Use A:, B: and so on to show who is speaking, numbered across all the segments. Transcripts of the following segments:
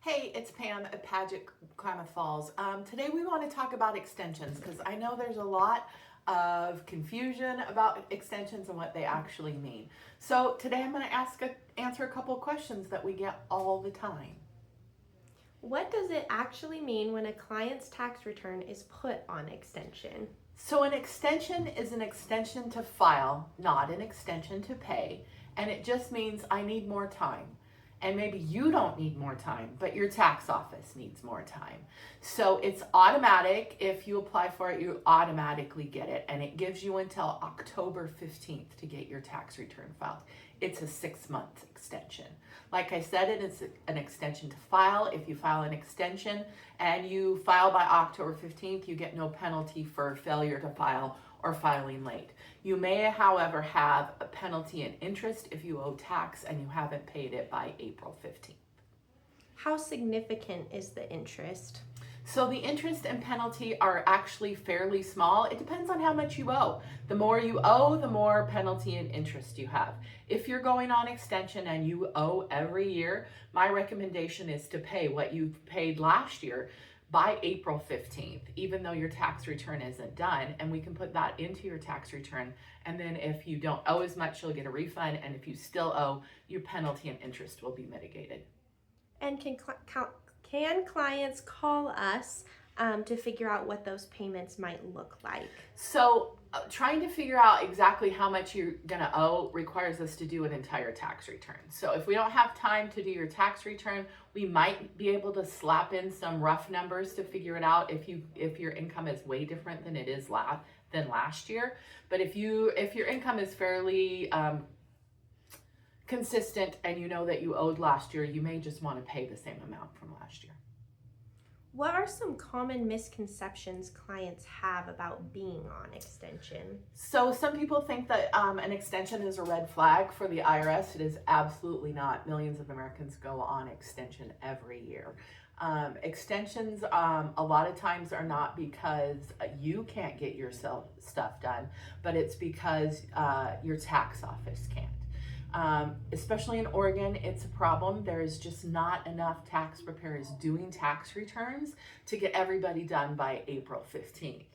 A: Hey, it's Pam at Padgett, Klamath Falls. Today we want to talk about extensions because I know there's a lot of confusion about extensions and what they actually mean. So today I'm going to answer a couple of questions that we get all the time.
B: What does it actually mean when a client's tax return is put on extension?
A: So an extension is an extension to file, not an extension to pay, and it just means I need more time. And maybe you don't need more time, but your tax office needs more time. So it's automatic. If you apply for it, you automatically get it. And it gives you until October 15th to get your tax return filed. It's a 6-month extension. Like I said, it is an extension to file. If you file an extension and you file by October 15th, you get no penalty for failure to file or filing late. You may, however, have a penalty and interest if you owe tax and you haven't paid it by April 15th.
B: How significant is the interest?
A: So the interest and penalty are actually fairly small. It depends on how much you owe. The more you owe, the more penalty and interest you have. If you're going on extension and you owe every year, my recommendation is to pay what you paid last year by April 15th, even though your tax return isn't done, and we can put that into your tax return. And then if you don't owe as much, you'll get a refund. And if you still owe, your penalty and interest will be mitigated.
B: And can clients call us to figure out what those payments might look like?
A: So trying to figure out exactly how much you're gonna owe requires us to do an entire tax return. So if we don't have time to do your tax return, we might be able to slap in some rough numbers to figure it out if your income is way different than it is than last year. But if your income is fairly consistent and you know that you owed last year, you may just want to pay the same amount from last year.
B: What are some common misconceptions clients have about being on extension?
A: So some people think that an extension is a red flag for the IRS. It is absolutely not. Millions of Americans go on extension every year. Extensions a lot of times are not because you can't get your stuff done, but it's because your tax office can't. Especially in Oregon, it's a problem. There is just not enough tax preparers doing tax returns to get everybody done by April 15th.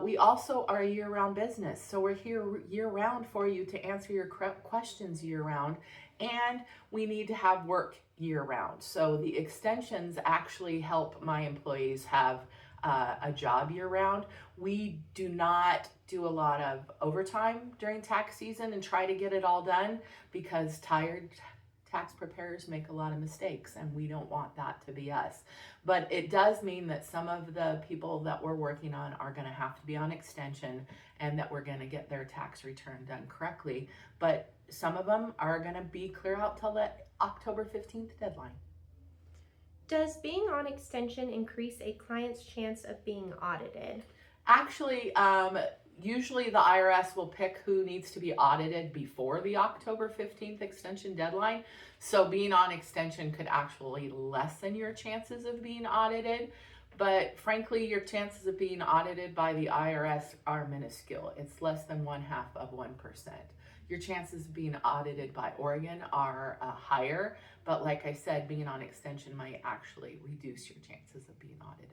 A: We also are a year-round business, so we're here year-round for you to answer your questions year-round, and we need to have work year-round. So the extensions actually help my employees have a job year-round. We do not do a lot of overtime during tax season and try to get it all done because tired tax preparers make a lot of mistakes, and we don't want that to be us. But it does mean that some of the people that we're working on are going to have to be on extension and that we're going to get their tax return done correctly. But some of them are going to be clear out till the October 15th deadline.
B: Does being on extension increase a client's chance of being audited?
A: Actually, usually the IRS will pick who needs to be audited before the October 15th extension deadline. So being on extension could actually lessen your chances of being audited. But frankly, your chances of being audited by the IRS are minuscule. It's less than 0.5%. Your chances of being audited by Oregon are higher, but like I said, being on extension might actually reduce your chances of being audited.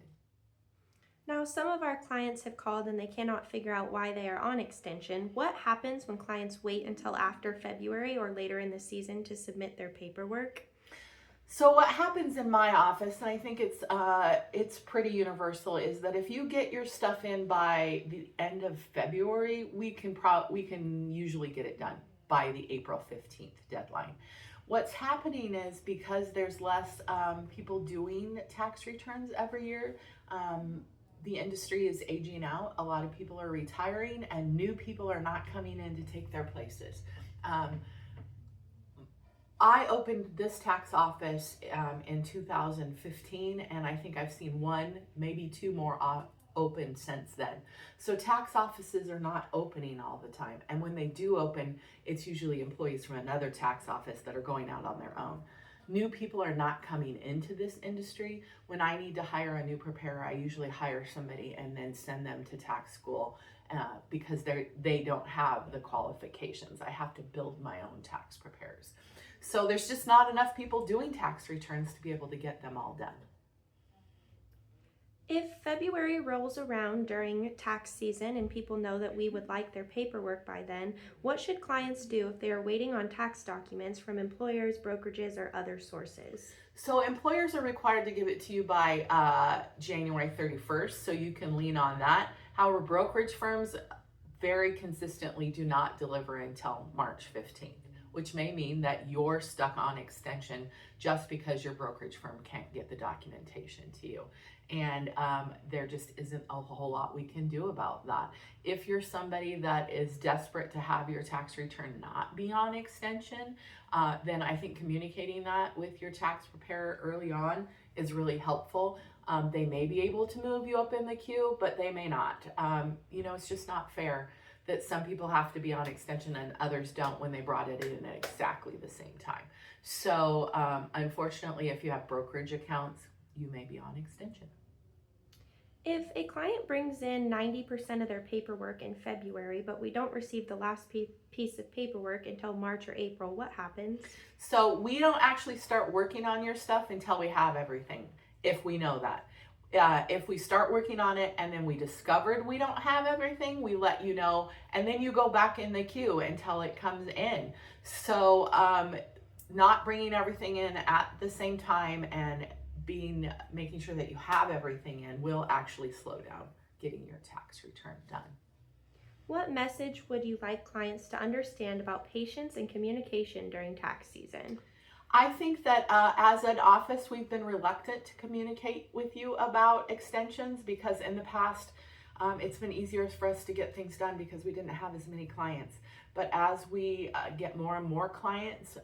B: Now, some of our clients have called and they cannot figure out why they are on extension. What happens when clients wait until after February or later in the season to submit their paperwork?
A: So what happens in my office, and I think it's pretty universal, is that if you get your stuff in by the end of February, we can usually get it done by the April 15th deadline. What's happening is because there's less people doing tax returns every year, the industry is aging out. A lot of people are retiring and new people are not coming in to take their places. I opened this tax office in 2015, and I think I've seen one, maybe two more open since then. So tax offices are not opening all the time. And when they do open, it's usually employees from another tax office that are going out on their own. New people are not coming into this industry. When I need to hire a new preparer, I usually hire somebody and then send them to tax school because they don't have the qualifications. I have to build my own tax preparers. So there's just not enough people doing tax returns to be able to get them all done.
B: If February rolls around during tax season and people know that we would like their paperwork by then, what should clients do if they are waiting on tax documents from employers, brokerages, or other sources?
A: So employers are required to give it to you by January 31st, so you can lean on that. However, brokerage firms very consistently do not deliver until March 15th, which may mean that you're stuck on extension just because your brokerage firm can't get the documentation to you. And there just isn't a whole lot we can do about that. If you're somebody that is desperate to have your tax return not be on extension, then I think communicating that with your tax preparer early on is really helpful. They may be able to move you up in the queue, but they may not. It's just not fair that some people have to be on extension and others don't when they brought it in at exactly the same time. So unfortunately, if you have brokerage accounts, you may be on extension.
B: If a client brings in 90% of their paperwork in February, but we don't receive the last piece of paperwork until March or April, what happens?
A: So we don't actually start working on your stuff until we have everything, if we know that. If we start working on it and then we discovered we don't have everything, we let you know, and then you go back in the queue until it comes in. So not bringing everything in at the same time and making sure that you have everything in will actually slow down getting your tax return done.
B: What message would you like clients to understand about patience and communication during tax season?
A: I think that as an office, we've been reluctant to communicate with you about extensions because in the past, it's been easier for us to get things done because we didn't have as many clients. But as we get more and more clients,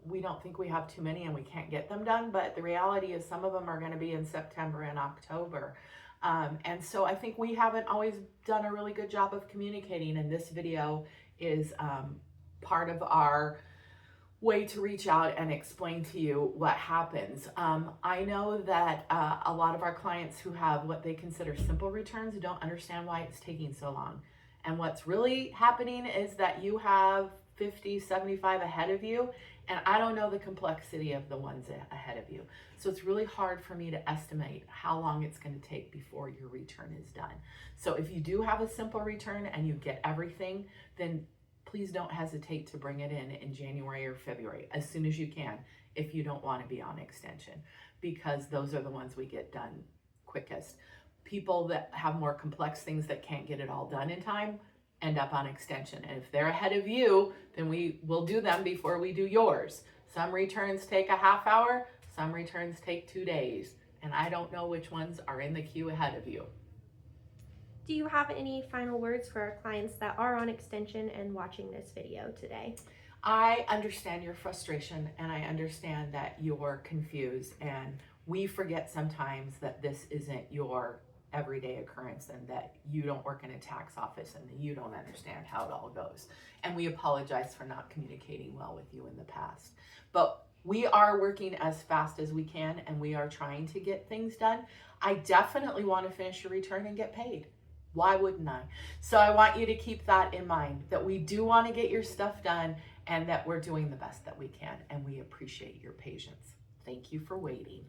A: we don't think we have too many and we can't get them done. But the reality is some of them are going to be in September and October. And so I think we haven't always done a really good job of communicating. And this video is part of our way to reach out and explain to you what happens. I know that a lot of our clients who have what they consider simple returns don't understand why it's taking so long. And what's really happening is that you have 50, 75 ahead of you, and I don't know the complexity of the ones ahead of you. So it's really hard for me to estimate how long it's going to take before your return is done. So if you do have a simple return and you get everything, then please don't hesitate to bring it in January or February as soon as you can if you don't want to be on extension, because those are the ones we get done quickest. People that have more complex things that can't get it all done in time end up on extension. And if they're ahead of you, then we will do them before we do yours. Some returns take a half hour, some returns take 2 days, and I don't know which ones are in the queue ahead of you.
B: Do you have any final words for our clients that are on extension and watching this video today?
A: I understand your frustration and I understand that you're confused, and we forget sometimes that this isn't your everyday occurrence and that you don't work in a tax office and that you don't understand how it all goes. And we apologize for not communicating well with you in the past. But we are working as fast as we can and we are trying to get things done. I definitely want to finish your return and get paid. Why wouldn't I? So I want you to keep that in mind, that we do want to get your stuff done and that we're doing the best that we can, and we appreciate your patience. Thank you for waiting.